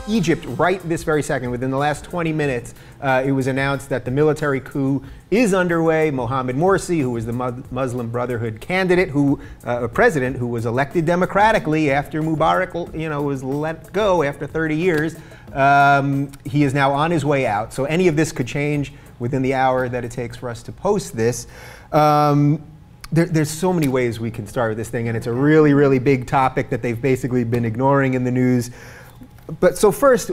Egypt, right this very second, within the last 20 minutes, it was announced that the military coup is underway. Mohammed Morsi, who was the Muslim Brotherhood candidate, president, who was elected democratically after Mubarak, was let go after 30 years, he is now on his way out. So any of this could change within the hour that it takes for us to post this. There's so many ways we can start with this thing, and it's a really, really big topic that they've basically been ignoring in the news. But so first,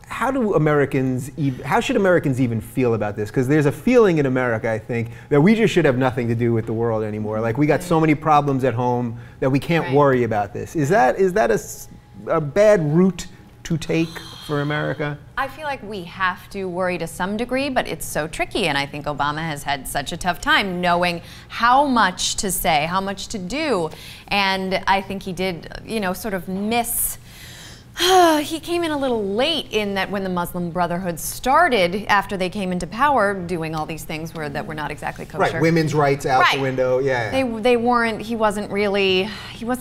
how should Americans even feel about this? Because there's a feeling in America, I think, that we just should have nothing to do with the world anymore. Like, we got so many problems at home that we can't worry about this. Is that a bad route to take for America? I feel like we have to worry to some degree, but it's so tricky, and I think Obama has had such a tough time knowing how much to say, how much to do, and I think he did, sort of miss. He came in a little late in that when the Muslim Brotherhood started, after they came into power, doing all these things that were not exactly kosher. Right, women's rights out the window, They weren't, he wasn't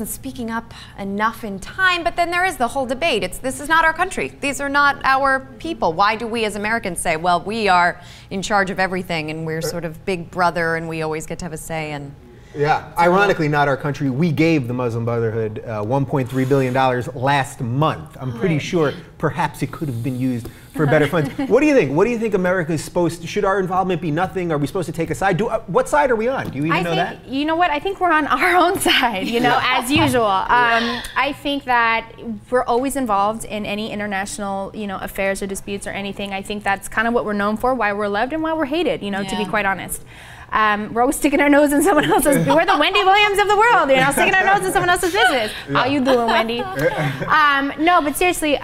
speaking up enough in time, but then there is the whole debate. This is not our country. These are not our people. Why do we as Americans say, well, we are in charge of everything and we're sort of big brother and we always get to have a say? And yeah, ironically, not our country. We gave the Muslim Brotherhood $1.3 billion last month. I'm pretty sure perhaps it could have been used for better funds. What do you think? What do you think America is supposed to, should our involvement be nothing? Are we supposed to take a side? What side are we on? Do you even know that? You know what? I think we're on our own side, as usual. I think that we're always involved in any international, affairs or disputes or anything. I think that's kind of what we're known for, why we're loved and why we're hated, to be quite honest. We're always sticking our nose in someone else's. We're the Wendy Williams of the world, sticking our nose in someone else's business. How you doing, Wendy? No, but seriously,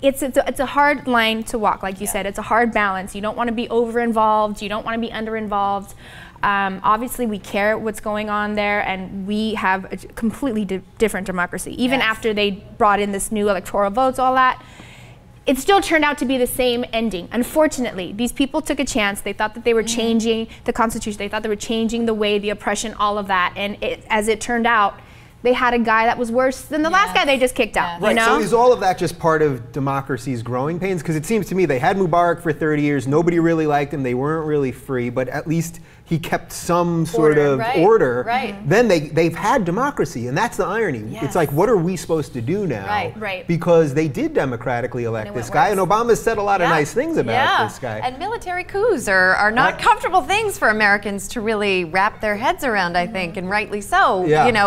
it's a hard line to walk, like you said. It's a hard balance. You don't want to be over-involved. You don't want to be under-involved. Obviously, we care what's going on there, and we have a completely different democracy. Even after they brought in this new electoral votes, all that, it still turned out to be the same ending. Unfortunately, these people took a chance. They thought that they were changing the Constitution. They thought they were changing the way, the oppression, all of that. And as it turned out, they had a guy that was worse than the last guy they just kicked out. Right, so is all of that just part of democracy's growing pains? Because it seems to me they had Mubarak for 30 years. Nobody really liked him. They weren't really free, but at least he kept some sort of order. Then they've had democracy, and that's the irony. It's like, what are we supposed to do now? Because they did democratically elect this guy, and Obama said a lot of nice things about this guy. And military coups are not comfortable things for Americans to really wrap their heads around, I think, and rightly so.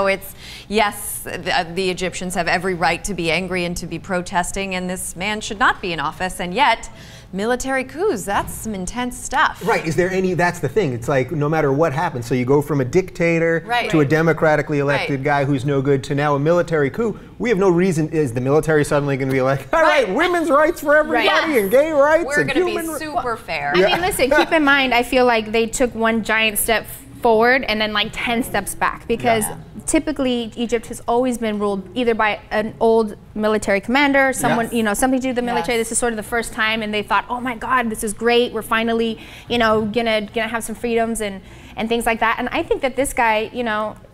It's, yes, the Egyptians have every right to be angry and to be protesting, and this man should not be in office, and yet military coups, that's some intense stuff. Right, is there any, that's the thing, it's like no matter what happens, so you go from a dictator to a democratically elected guy who's no good to now a military coup, we have no reason, is the military suddenly going to be like, all right, women's rights for everybody and gay rights We're and going to be super fair. I mean, listen, keep in mind, I feel like they took one giant step forward and then like 10 steps back, because typically Egypt has always been ruled either by an old military commander, someone, something to do with the military. This is sort of the first time, and they thought, oh my God, this is great. We're finally, gonna have some freedoms and things like that. And I think that this guy,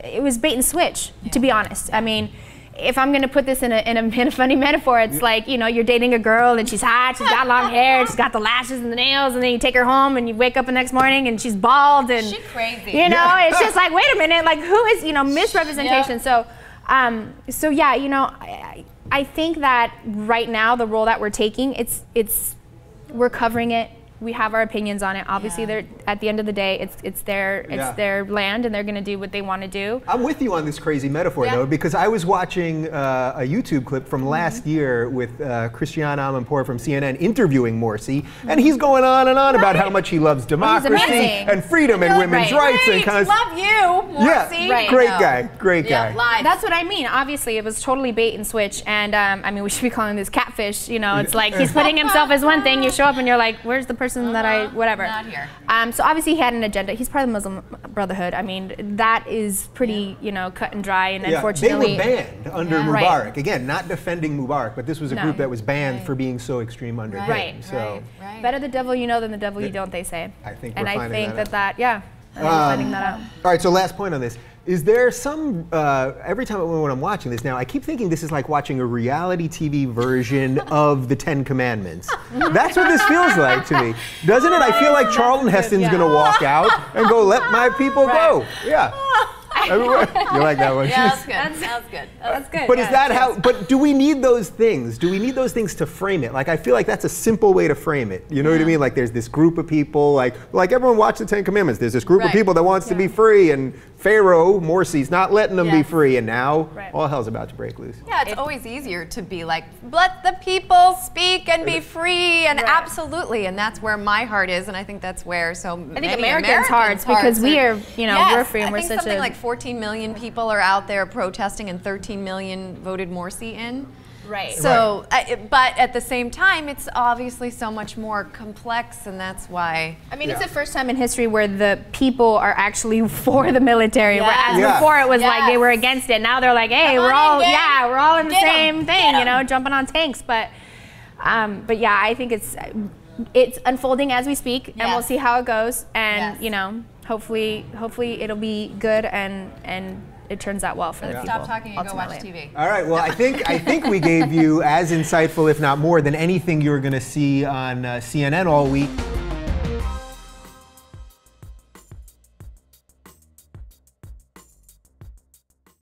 it was bait and switch, to be honest. I mean, if I'm gonna put this in a funny metaphor, it's like, you're dating a girl and she's hot, she's got long hair, she's got the lashes and the nails, and then you take her home and you wake up the next morning and she's bald and she's crazy. It's just like, wait a minute, like who is, misrepresentation. So I think that right now the role that we're taking, we're covering it. We have our opinions on it. Obviously, they're at the end of the day, it's their land, and they're going to do what they want to do. I'm with you on this crazy metaphor though, because I was watching a YouTube clip from last year with Christiane Amanpour from CNN interviewing Morsi, and he's going on and on about how much he loves democracy and freedom and women's rights and kind of. Love you, Morsi. Great guy. That's what I mean. Obviously, it was totally bait and switch, and I mean, we should be calling this catfish. It's like he's putting himself as one thing. You show up and you're like, where's the person that whatever. Not here. So obviously he had an agenda. He's part of the Muslim Brotherhood. I mean, that is pretty, cut and dry, and unfortunately. They were banned under Mubarak. Again, not defending Mubarak, but this was a group that was banned for being so extreme under him. So better the devil you know than the devil you don't, they say. I think we're finding finding that that, we're finding that out. All right, so last point on this. Is there some, every time when I'm watching this now, I keep thinking this is like watching a reality TV version of the 10 Commandments. That's what this feels like to me. Doesn't it? I feel like Charlton Heston's going to walk out and go, let my people go. Yeah. You like that one? Yeah, that's good. That's good. That's good. But is that how, but do we need those things? Do we need those things to frame it? Like, I feel like that's a simple way to frame it. You know what I mean? Like, there's this group of people, like everyone watched the 10 Commandments. There's this group of people that wants to be free, and Pharaoh, Morsi's not letting them be free, and now all hell's about to break loose. Yeah, it's always easier to be like, let the people speak and be free, and absolutely, and that's where my heart is, and I think that's where so many Americans' hearts, because we are, you know, we're free, and we're I think such something a... like 14 million people are out there protesting, and 13 million voted Morsi in. Right. So, but at the same time, it's obviously so much more complex, and that's why. I mean, it's the first time in history where the people are actually for the military, whereas before it was like they were against it. Now they're like, hey, we're all we're all in the same thing, you know, jumping on tanks. But yeah, I think it's unfolding as we speak, and we'll see how it goes. And you know, hopefully it'll be good and it turns out well for the people. Stop talking and go watch TV. All right. Well, I think we gave you as insightful, if not more, than anything you were going to see on CNN all week.